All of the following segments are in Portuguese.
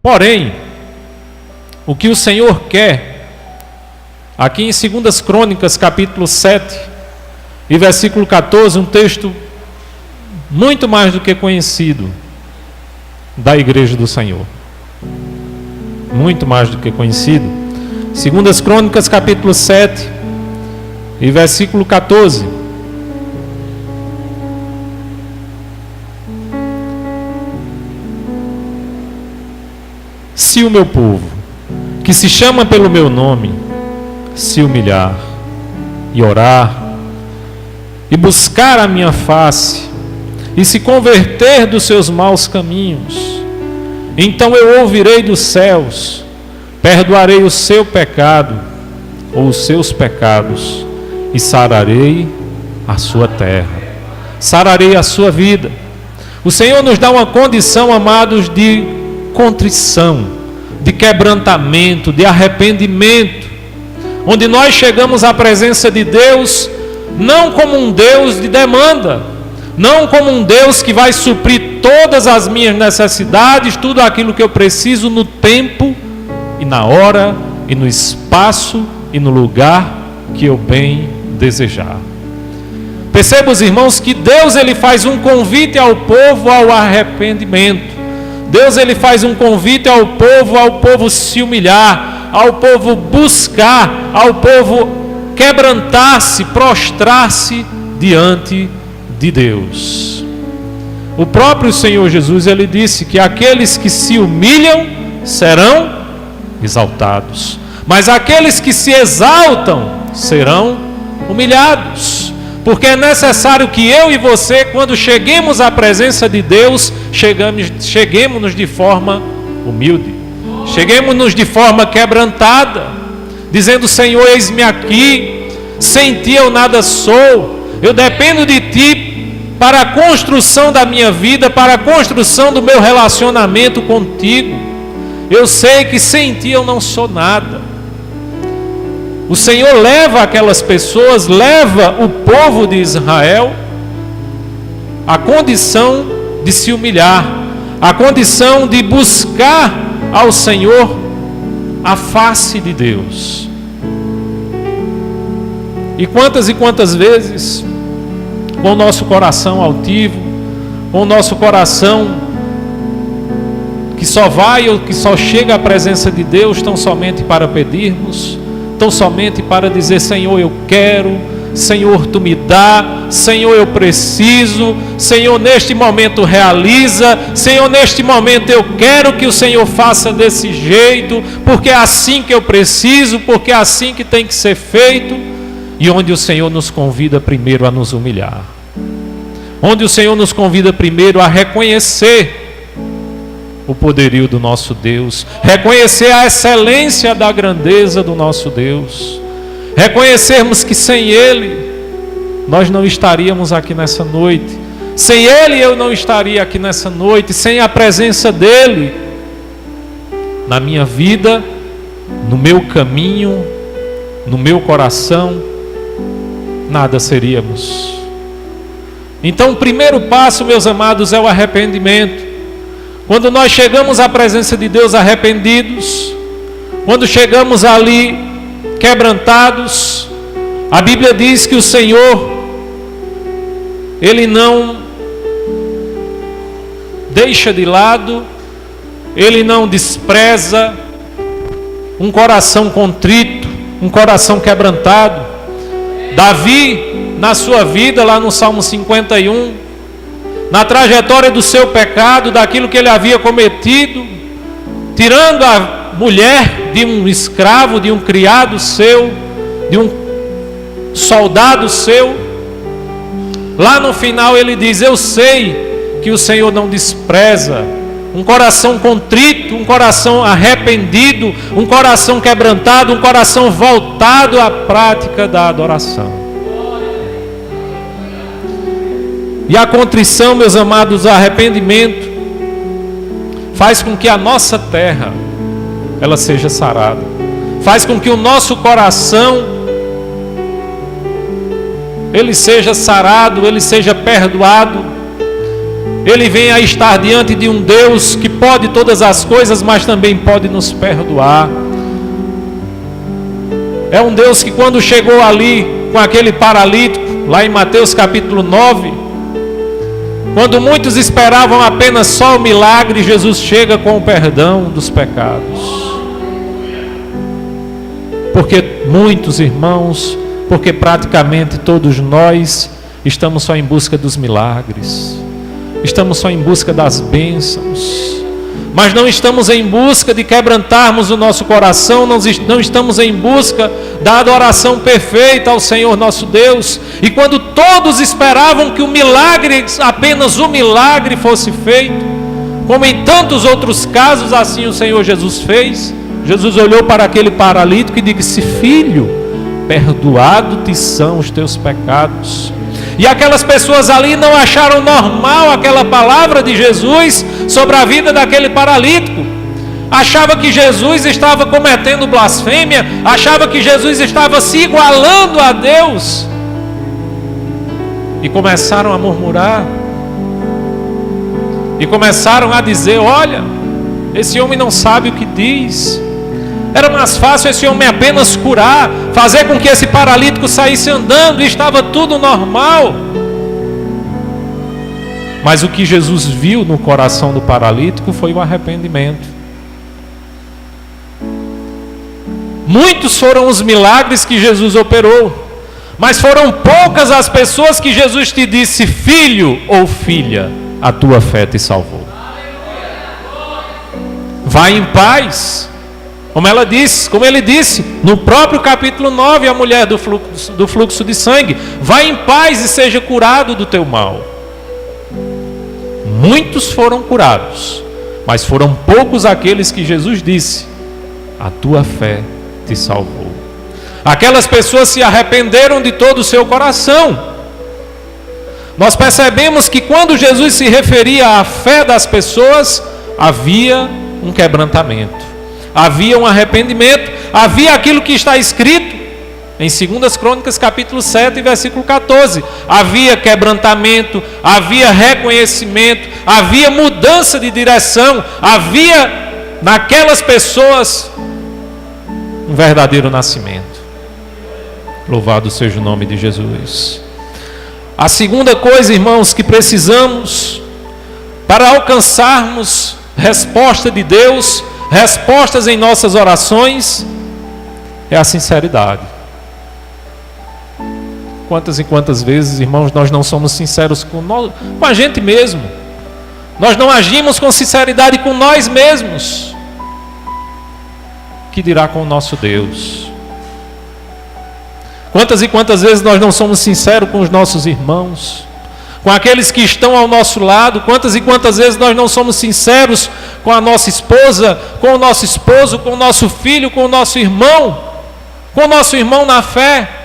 Porém, o que o Senhor quer, aqui em 2 Crônicas, capítulo 7, e versículo 14, um texto muito mais do que conhecido da igreja do Senhor. Muito mais do que conhecido. 2 Crônicas, capítulo 7, e versículo 14. Se o meu povo, que se chama pelo meu nome, se humilhar e orar, e buscar a minha face, e se converter dos seus maus caminhos, então eu ouvirei dos céus, perdoarei o seu pecado, ou os seus pecados, e sararei a sua terra, sararei a sua vida. O Senhor nos dá uma condição, amados, de contrição, de quebrantamento, de arrependimento, onde nós chegamos à presença de Deus, não como um Deus de demanda, não como um Deus que vai suprir todas as minhas necessidades, tudo aquilo que eu preciso no tempo e na hora e no espaço e no lugar que eu bem desejar. Perceba, os irmãos, que Deus ele faz um convite ao povo ao arrependimento. Deus ele faz um convite ao povo se humilhar, ao povo buscar, ao povo quebrantar-se, prostrar-se diante de Deus. O próprio Senhor Jesus, ele disse que aqueles que se humilham serão exaltados, mas aqueles que se exaltam serão humilhados, porque é necessário que eu e você, quando cheguemos à presença de Deus, cheguemos de forma humilde, cheguemos de forma quebrantada, dizendo: Senhor, eis-me aqui, sem ti eu nada sou, eu dependo de ti para a construção da minha vida, para a construção do meu relacionamento contigo. Eu sei que sem ti eu não sou nada. O Senhor leva aquelas pessoas, leva o povo de Israel à condição de se humilhar, à condição de buscar ao Senhor a face de Deus. E quantas vezes, com o nosso coração altivo, com o nosso coração que só vai ou que só chega à presença de Deus tão somente para pedirmos, tão somente para dizer: Senhor, eu quero, Senhor, tu me dá, Senhor, eu preciso, Senhor, neste momento realiza, Senhor, neste momento eu quero que o Senhor faça desse jeito, porque é assim que eu preciso, porque é assim que tem que ser feito. E onde o Senhor nos convida primeiro a nos humilhar, onde o Senhor nos convida primeiro a reconhecer o poderio do nosso Deus, reconhecer a excelência da grandeza do nosso Deus, reconhecermos que sem Ele nós não estaríamos aqui nessa noite, sem Ele eu não estaria aqui nessa noite, sem a presença dEle na minha vida, no meu caminho, no meu coração, nada seríamos. Então o primeiro passo, meus amados, é o arrependimento. Quando nós chegamos à presença de Deus arrependidos, quando chegamos ali quebrantados, a Bíblia diz que o Senhor, Ele não deixa de lado, Ele não despreza um coração contrito, um coração quebrantado. Davi, na sua vida, lá no Salmo 51, na trajetória do seu pecado, daquilo que ele havia cometido, tirando a mulher de um escravo, de um criado seu, de um soldado seu, lá no final ele diz: eu sei que o Senhor não despreza um coração contrito, um coração arrependido, um coração quebrantado, um coração voltado à prática da adoração. E a contrição, meus amados, o arrependimento faz com que a nossa terra ela seja sarada, faz com que o nosso coração ele seja sarado, ele seja perdoado. ele vem a estar diante de um Deus que pode todas as coisas, mas também pode nos perdoar. É um Deus que quando chegou ali com aquele paralítico, lá em Mateus capítulo 9, quando muitos esperavam apenas só o milagre, Jesus chega com o perdão dos pecados. Porque muitos irmãos, porque praticamente todos nós estamos só em busca dos milagres, estamos só em busca das bênçãos, mas não estamos em busca de quebrantarmos o nosso coração, não estamos em busca da adoração perfeita ao Senhor nosso Deus. E quando todos esperavam que o milagre, apenas o milagre fosse feito, como em tantos outros casos, assim o Senhor Jesus fez. Jesus olhou para aquele paralítico e disse: filho, perdoado te são os teus pecados. E aquelas pessoas ali não acharam normal aquela palavra de Jesus sobre a vida daquele paralítico. Achava que Jesus estava cometendo blasfêmia, achava que Jesus estava se igualando a Deus. E começaram a murmurar. E começaram a dizer: olha, esse homem não sabe o que diz. Era mais fácil esse homem apenas curar, fazer com que esse paralítico saísse andando e estava tudo normal. Mas o que Jesus viu no coração do paralítico foi o arrependimento. Muitos foram os milagres que Jesus operou, mas foram poucas as pessoas que Jesus te disse: filho ou filha, a tua fé te salvou. Vai em paz. Como ele disse, no próprio capítulo 9, a mulher do fluxo de sangue: vai em paz e seja curado do teu mal. Muitos foram curados, mas foram poucos aqueles que Jesus disse: a tua fé te salvou. Aquelas pessoas se arrependeram de todo o seu coração. Nós percebemos que quando Jesus se referia à fé das pessoas, havia um quebrantamento, havia um arrependimento, havia aquilo que está escrito em 2 Crônicas capítulo 7, versículo 14. Havia quebrantamento, havia reconhecimento, havia mudança de direção, havia naquelas pessoas um verdadeiro nascimento. Louvado seja o nome de Jesus. A segunda coisa, irmãos, que precisamos para alcançarmos resposta de Deus, respostas em nossas orações, é a sinceridade. Quantas e quantas vezes, irmãos, nós não somos sinceros com a gente mesmo. Nós não agimos com sinceridade com nós mesmos. Que dirá com o nosso Deus? Quantas e quantas vezes nós não somos sinceros com os nossos irmãos, com aqueles que estão ao nosso lado? Quantas e quantas vezes nós não somos sinceros com a nossa esposa, com o nosso esposo, com o nosso filho, com o nosso irmão na fé?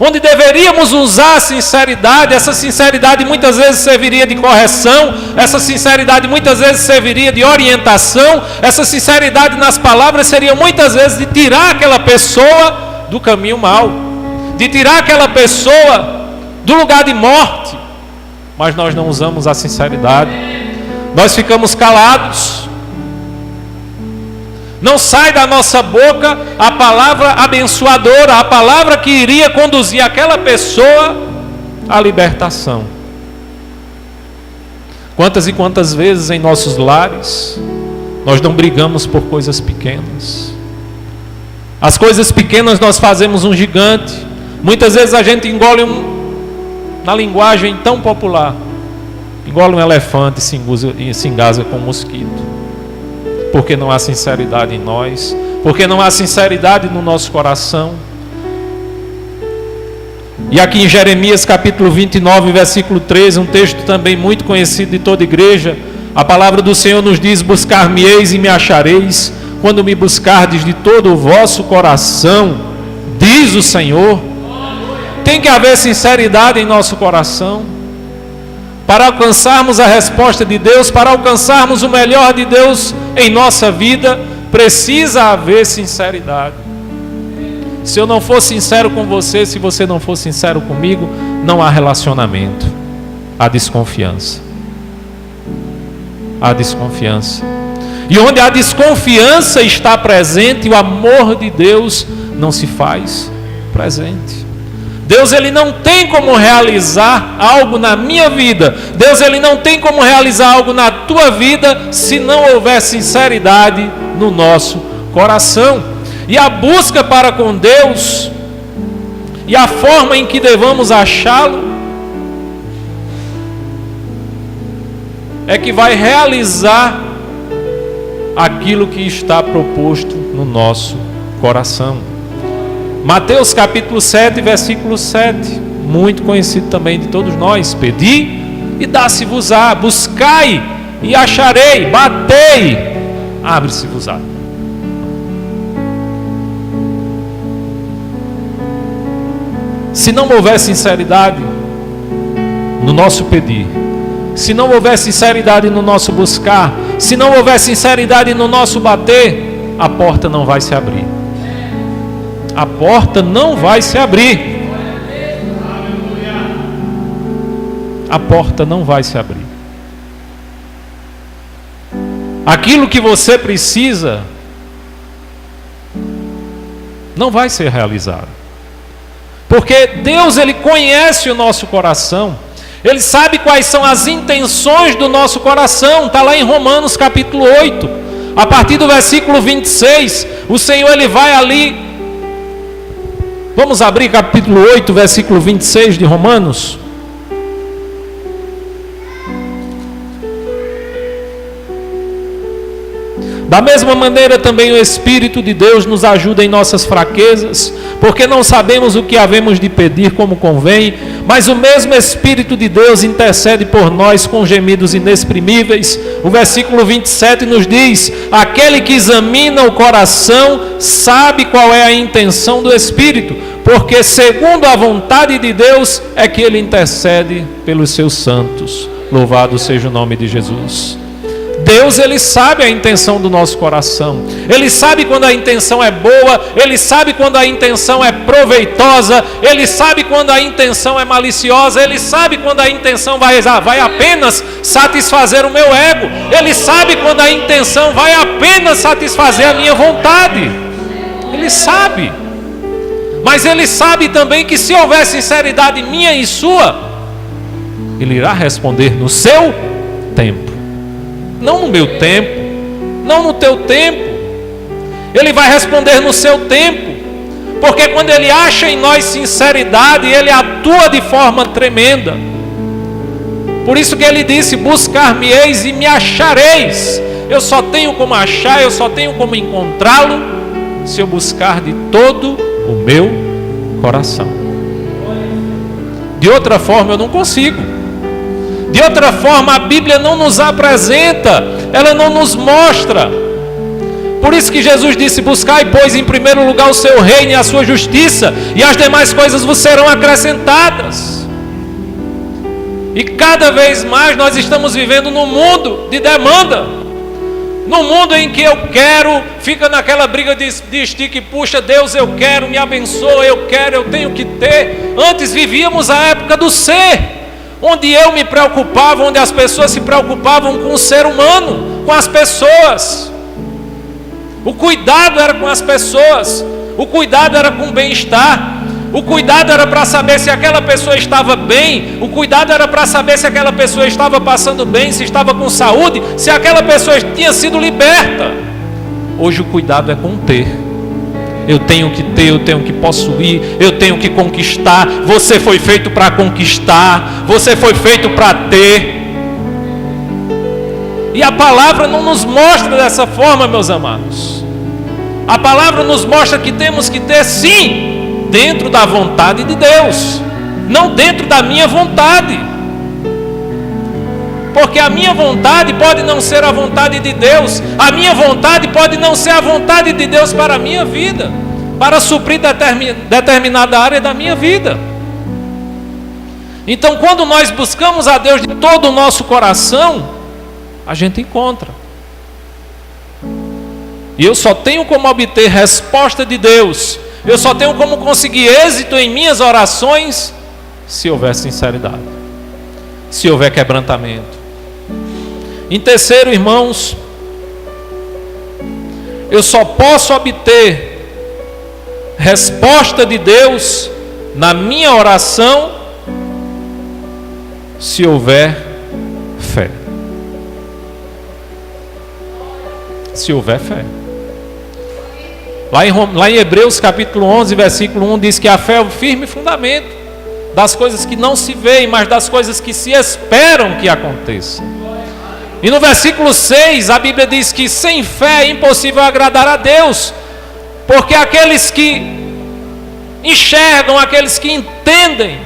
Onde deveríamos usar a sinceridade, essa sinceridade muitas vezes serviria de correção, essa sinceridade muitas vezes serviria de orientação, essa sinceridade nas palavras seria muitas vezes de tirar aquela pessoa do caminho mau, de tirar aquela pessoa do lugar de morte. Mas nós não usamos a sinceridade, nós ficamos calados. Não sai da nossa boca a palavra abençoadora, a palavra que iria conduzir aquela pessoa à libertação. Quantas e quantas vezes em nossos lares nós não brigamos por coisas pequenas? As coisas pequenas nós fazemos um gigante. Muitas vezes a gente engole na linguagem tão popular, engole um elefante e se engasga com um mosquito. Porque não há sinceridade em nós, porque não há sinceridade no nosso coração. E aqui em Jeremias capítulo 29, versículo 13, um texto também muito conhecido de toda a igreja, a palavra do Senhor nos diz: buscar-me-eis e me achareis, quando me buscardes de todo o vosso coração, diz o Senhor. Tem que haver sinceridade em nosso coração. Para alcançarmos a resposta de Deus, para alcançarmos o melhor de Deus em nossa vida, precisa haver sinceridade. Se eu não for sincero com você, se você não for sincero comigo, não há relacionamento, há desconfiança. há desconfiança. E onde a desconfiança está presente, o amor de Deus não se faz presente. Deus, ele não tem como realizar algo na minha vida. Deus, ele não tem como realizar algo na tua vida se não houver sinceridade no nosso coração. E a busca para com Deus e a forma em que devemos achá-lo é que vai realizar aquilo que está proposto no nosso coração. Mateus capítulo 7, versículo 7, muito conhecido também de todos nós: pedi e dá-se-vos-á, buscai e acharei, batei, abre-se-vos-á. Se não houver sinceridade no nosso pedir, se não houver sinceridade no nosso buscar, se não houver sinceridade no nosso bater, a porta não vai se abrir. A porta não vai se abrir. A porta não vai se abrir. Aquilo que você precisa não vai ser realizado. Porque Deus, ele conhece o nosso coração. Ele sabe quais são as intenções do nosso coração. Está lá em Romanos capítulo 8. A partir do versículo 26, o Senhor, ele vai ali. Vamos abrir capítulo 8, versículo 26 de Romanos. Da mesma maneira também o Espírito de Deus nos ajuda em nossas fraquezas, porque não sabemos o que havemos de pedir como convém, mas o mesmo Espírito de Deus intercede por nós com gemidos inexprimíveis. O versículo 27 nos diz: aquele que examina o coração sabe qual é a intenção do Espírito, porque segundo a vontade de Deus é que ele intercede pelos seus santos. Louvado seja o nome de Jesus. Deus, ele sabe a intenção do nosso coração. Ele sabe quando a intenção é boa, ele sabe quando a intenção é proveitosa, ele sabe quando a intenção é maliciosa, ele sabe quando a intenção vai apenas satisfazer o meu ego, ele sabe quando a intenção vai apenas satisfazer a minha vontade. Ele sabe. Mas ele sabe também que se houver sinceridade minha e sua, ele irá responder no seu tempo. Não no meu tempo, não no teu tempo. Ele vai responder no seu tempo, porque quando ele acha em nós sinceridade, ele atua de forma tremenda. Por isso que ele disse: buscar-me-eis e me achareis. Eu só tenho como achar, eu só tenho como encontrá-lo se eu buscar de todo o meu coração. De outra forma eu não consigo. De outra forma, a Bíblia não nos apresenta, ela não nos mostra. Por isso que Jesus disse: buscai, pois, em primeiro lugar o seu reino e a sua justiça, e as demais coisas vos serão acrescentadas. E cada vez mais nós estamos vivendo num mundo de demanda, num mundo em que eu quero, fica naquela briga de estica e puxa. Deus, eu quero, me abençoa, eu quero, eu tenho que ter. Antes vivíamos a época do ser, onde eu me preocupava, onde as pessoas se preocupavam com o ser humano, com as pessoas. O cuidado era com as pessoas, o cuidado era com o bem-estar, o cuidado era para saber se aquela pessoa estava bem, o cuidado era para saber se aquela pessoa estava passando bem, se estava com saúde, se aquela pessoa tinha sido liberta. Hoje o cuidado é com ter. Eu tenho que ter, eu tenho que possuir, eu tenho que conquistar. Você foi feito para conquistar, você foi feito para ter. E a palavra não nos mostra dessa forma, meus amados. A palavra nos mostra que temos que ter, sim, dentro da vontade de Deus, não dentro da minha vontade. Porque a minha vontade pode não ser a vontade de Deus, a minha vontade pode não ser a vontade de Deus para a minha vida, para suprir determinada área da minha vida. Então, quando nós buscamos a Deus de todo o nosso coração, a gente encontra. E eu só tenho como obter resposta de Deus, eu só tenho como conseguir êxito em minhas orações, se houver sinceridade, se houver quebrantamento. Em terceiro, irmãos, eu só posso obter resposta de Deus na minha oração se houver fé. Se houver fé. Lá em Hebreus capítulo 11, versículo 1, diz que a fé é o firme fundamento das coisas que não se veem, mas das coisas que se esperam que aconteçam. E no versículo 6, a Bíblia diz que sem fé é impossível agradar a Deus, porque aqueles que enxergam, aqueles que entendem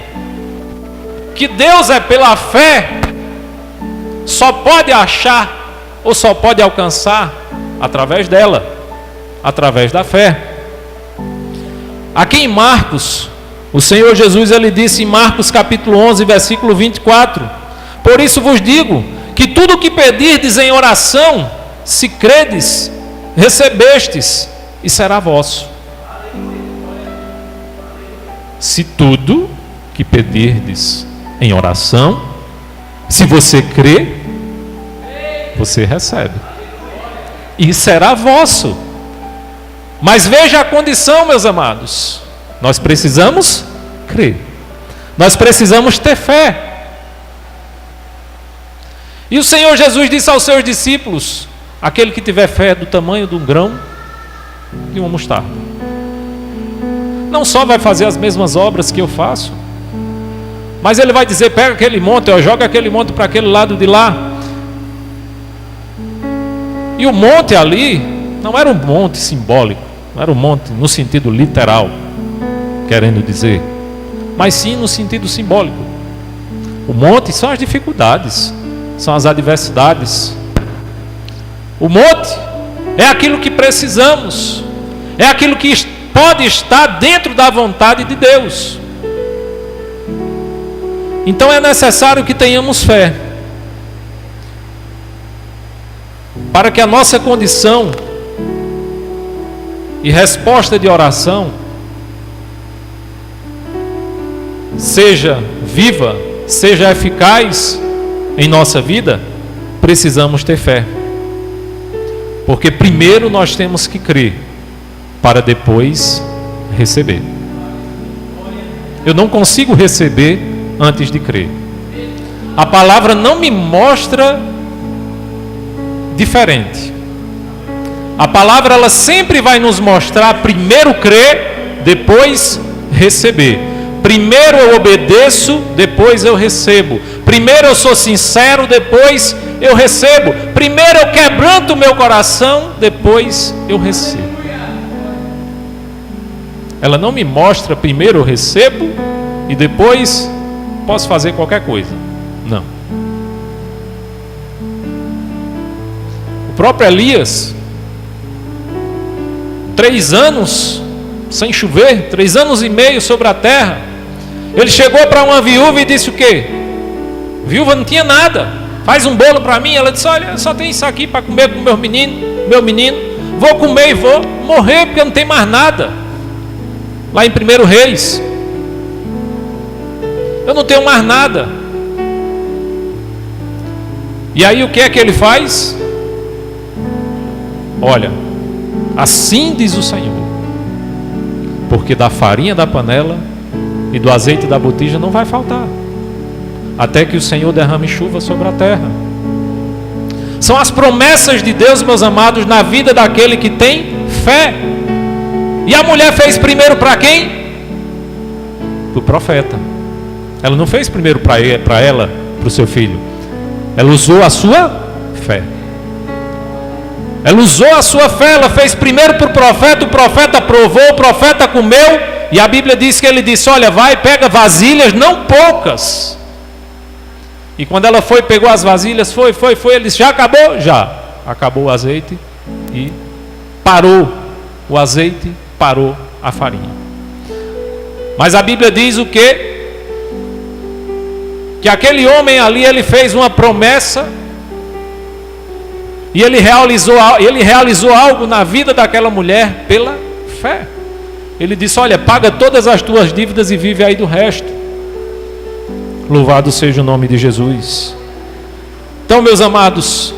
que Deus é pela fé, só pode achar ou só pode alcançar através dela, através da fé. Aqui em Marcos, o Senhor Jesus, ele disse em Marcos capítulo 11, versículo 24: por isso vos digo, que tudo o que pedirdes em oração, se credes, recebestes, e será vosso. Se tudo que pedirdes em oração, se você crê, você recebe, e será vosso. Mas veja a condição, meus amados. Nós precisamos crer. Nós precisamos ter fé. E o Senhor Jesus disse aos seus discípulos: aquele que tiver fé do tamanho de um grão de uma mostarda, não só vai fazer as mesmas obras que eu faço, mas ele vai dizer: pega aquele monte, joga aquele monte para aquele lado de lá. E o monte ali não era um monte simbólico, não era um monte no sentido literal, querendo dizer, mas sim no sentido simbólico. O monte são as dificuldades, são as adversidades. O monte é aquilo que precisamos, é aquilo que pode estar dentro da vontade de Deus. Então é necessário que tenhamos fé, para que a nossa condição e resposta de oração seja viva, seja eficaz em nossa vida. Precisamos ter fé, porque primeiro nós temos que crer, para depois receber. Eu não consigo receber antes de crer. A palavra não me mostra diferente. A palavra, ela sempre vai nos mostrar primeiro crer, depois receber. Primeiro eu obedeço, depois eu recebo. Primeiro eu sou sincero, depois eu recebo. Primeiro eu quebranto o meu coração, depois eu recebo. Ela não me mostra primeiro eu recebo e depois posso fazer qualquer coisa. Não. O próprio Elias, 3 anos sem chover, 3 anos e meio sobre a terra, ele chegou para uma viúva e disse o quê? Viúva, não tinha nada, faz um bolo para mim. Ela disse: olha, só tem isso aqui para comer com meu menino, vou comer e vou morrer porque não tem mais nada. Lá em 1 Reis, eu não tenho mais nada. E aí o que é que ele faz? Olha, assim diz o Senhor, porque da farinha da panela e do azeite da botija não vai faltar, até que o Senhor derrame chuva sobre a terra. São as promessas de Deus, meus amados, na vida daquele que tem fé. E a mulher fez primeiro para quem? Para o profeta. Ela não fez primeiro para ela, para o seu filho. Ela usou a sua fé. Ela usou a sua fé, ela fez primeiro para o profeta aprovou, o profeta comeu, e a Bíblia diz que ele disse: olha, vai, pega vasilhas, não poucas. E quando ela foi, pegou as vasilhas, foi, ele disse: já acabou? Já. Acabou o azeite e parou o azeite, parou a farinha. Mas a Bíblia diz o quê? Que aquele homem ali, ele fez uma promessa, e ele realizou algo na vida daquela mulher pela fé. Ele disse: olha, paga todas as tuas dívidas e vive aí do resto. Louvado seja o nome de Jesus. Então, meus amados,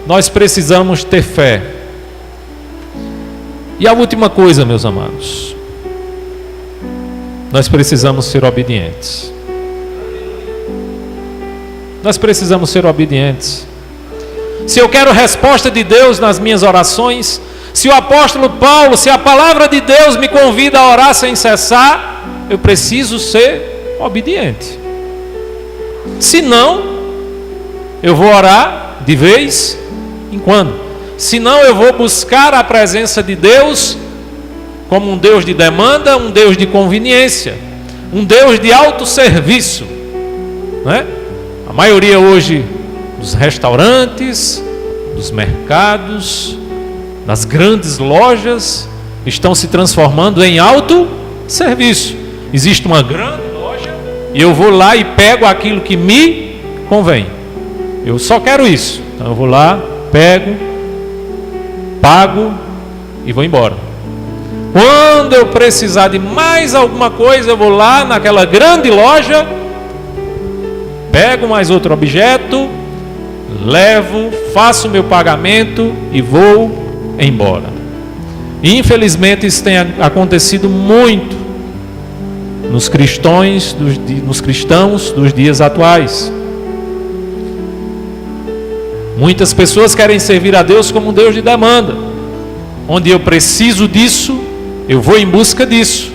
nós precisamos ter fé. E a última coisa, meus amados, nós precisamos ser obedientes. Nós precisamos ser obedientes. Se eu quero resposta de Deus nas minhas orações, se o apóstolo Paulo, se a palavra de Deus me convida a orar sem cessar, eu preciso ser obediente. Senão, eu vou orar de vez em quando. Senão, eu vou buscar a presença de Deus como um Deus de demanda, um Deus de conveniência, um Deus de autosserviço, né? A maioria hoje dos restaurantes, dos mercados, das grandes lojas, estão se transformando em autosserviço. Existe uma grande loja e eu vou lá e pego aquilo que me convém. Eu só quero isso. Então eu vou lá, pego, pago e vou embora. Quando eu precisar de mais alguma coisa, eu vou lá naquela grande loja, pego mais outro objeto, levo, faço o meu pagamento e vou embora. Infelizmente isso tem acontecido muito nos cristãos dos dias atuais. Muitas pessoas querem servir a Deus como um Deus de demanda, onde eu preciso disso, eu vou em busca disso.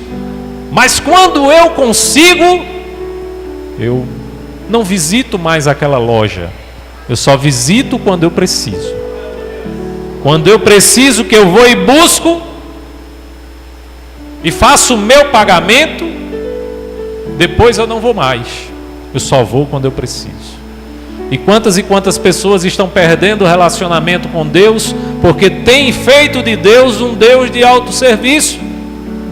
Mas quando eu consigo, eu não visito mais aquela loja. Eu só visito quando eu preciso. Quando eu preciso, que eu vou e busco e faço o meu pagamento, depois eu não vou mais. Eu só vou quando eu preciso. E quantas pessoas estão perdendo o relacionamento com Deus porque têm feito de Deus um Deus de autosserviço,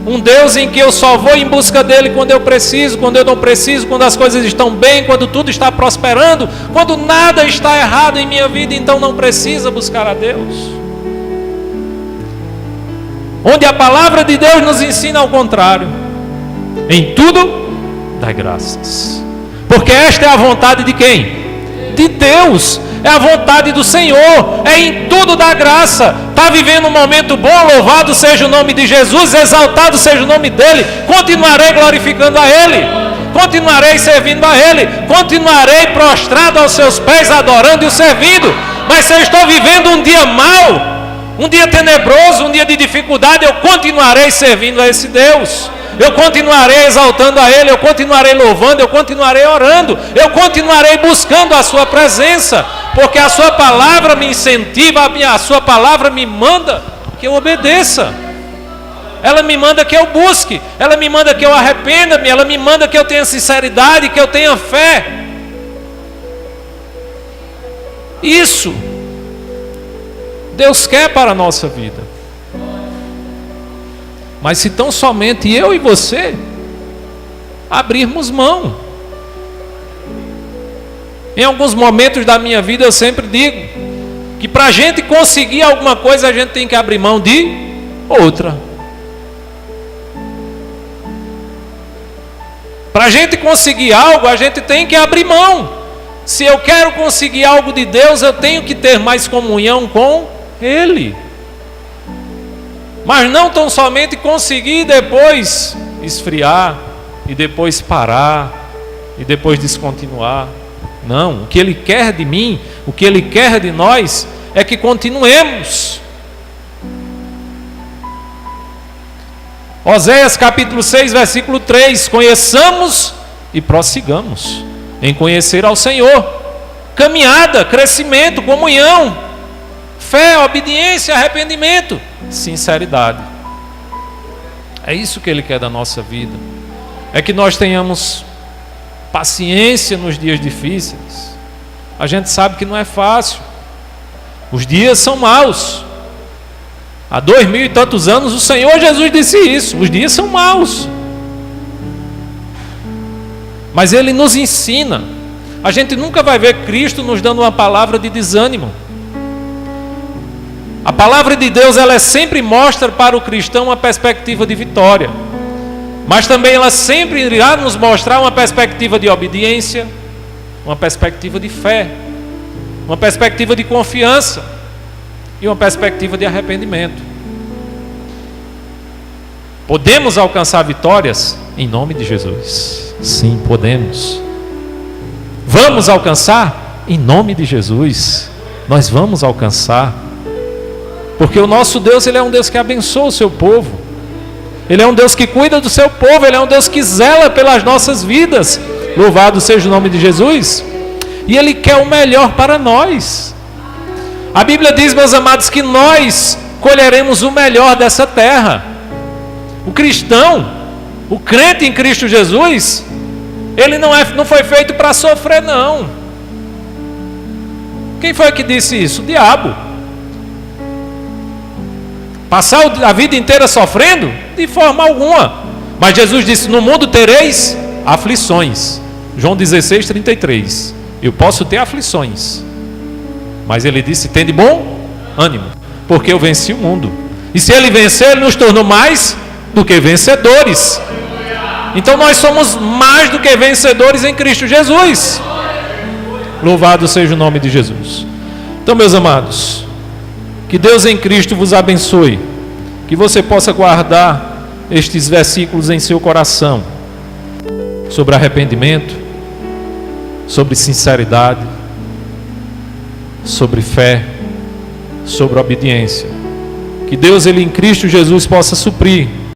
um Deus em que eu só vou em busca dele quando eu preciso, quando eu não preciso, quando as coisas estão bem, quando tudo está prosperando, quando nada está errado em minha vida, então não precisa buscar a Deus. Onde a palavra de Deus nos ensina ao contrário: em tudo dai graças, porque esta é a vontade de quem? De Deus, é a vontade do Senhor, é em tudo dar graça. Está vivendo um momento bom, louvado seja o nome de Jesus, exaltado seja o nome dEle, continuarei glorificando a Ele, continuarei servindo a Ele, continuarei prostrado aos seus pés, adorando e o servindo. Mas se eu estou vivendo um dia mau, um dia tenebroso, um dia de dificuldade, eu continuarei servindo a esse Deus, eu continuarei exaltando a Ele, eu continuarei louvando, eu continuarei orando, eu continuarei buscando a sua presença, porque a sua palavra me incentiva, a sua palavra me manda que eu obedeça, ela me manda que eu busque, ela me manda que eu arrependa-me, ela me manda que eu tenha sinceridade, que eu tenha fé. Isso Deus quer para a nossa vida. Mas se tão somente eu e você abrirmos mão. Em alguns momentos da minha vida eu sempre digo que para a gente conseguir alguma coisa a gente tem que abrir mão de outra. Para a gente conseguir algo a gente tem que abrir mão. Se eu quero conseguir algo de Deus, eu tenho que ter mais comunhão com Ele. Mas não tão somente conseguir e depois esfriar, e depois parar, e depois descontinuar. Não, o que Ele quer de mim, o que Ele quer de nós, é que continuemos. Oséias capítulo 6, versículo 3: conheçamos e prossigamos em conhecer ao Senhor. Caminhada, crescimento, comunhão, fé, obediência, arrependimento, sinceridade. É isso que Ele quer da nossa vida. É que nós tenhamos paciência nos dias difíceis. A gente sabe que não é fácil. Os dias são maus. Há 2000 e tantos anos o Senhor Jesus disse isso. Os dias são maus. Mas Ele nos ensina. A gente nunca vai ver Cristo nos dando uma palavra de desânimo. A palavra de Deus, ela sempre mostra para o cristão uma perspectiva de vitória, mas também ela sempre irá nos mostrar uma perspectiva de obediência, uma perspectiva de fé. uma perspectiva de confiança e uma perspectiva de arrependimento. Podemos alcançar vitórias em nome de Jesus. Sim, podemos. Vamos alcançar em nome de Jesus. Nós vamos alcançar. Porque o nosso Deus, Ele é um Deus que abençoa o seu povo. Ele é um Deus que cuida do seu povo. Ele é um Deus que zela pelas nossas vidas. Louvado seja o nome de Jesus. E Ele quer o melhor para nós. A Bíblia diz, meus amados, que nós colheremos o melhor dessa terra. O cristão, o crente em Cristo Jesus, ele não foi feito para sofrer, não. Quem foi que disse isso? O diabo. Passar a vida inteira sofrendo? De forma alguma. Mas Jesus disse, no mundo tereis aflições. João 16, 33. Eu posso ter aflições. Mas ele disse, tende bom ânimo, porque eu venci o mundo. E se ele vencer, ele nos tornou mais do que vencedores. Então nós somos mais do que vencedores em Cristo Jesus. Louvado seja o nome de Jesus. Então, meus amados, que Deus em Cristo vos abençoe, que você possa guardar estes versículos em seu coração, sobre arrependimento, sobre sinceridade, sobre fé, sobre obediência. Que Deus, Ele em Cristo Jesus, possa suprir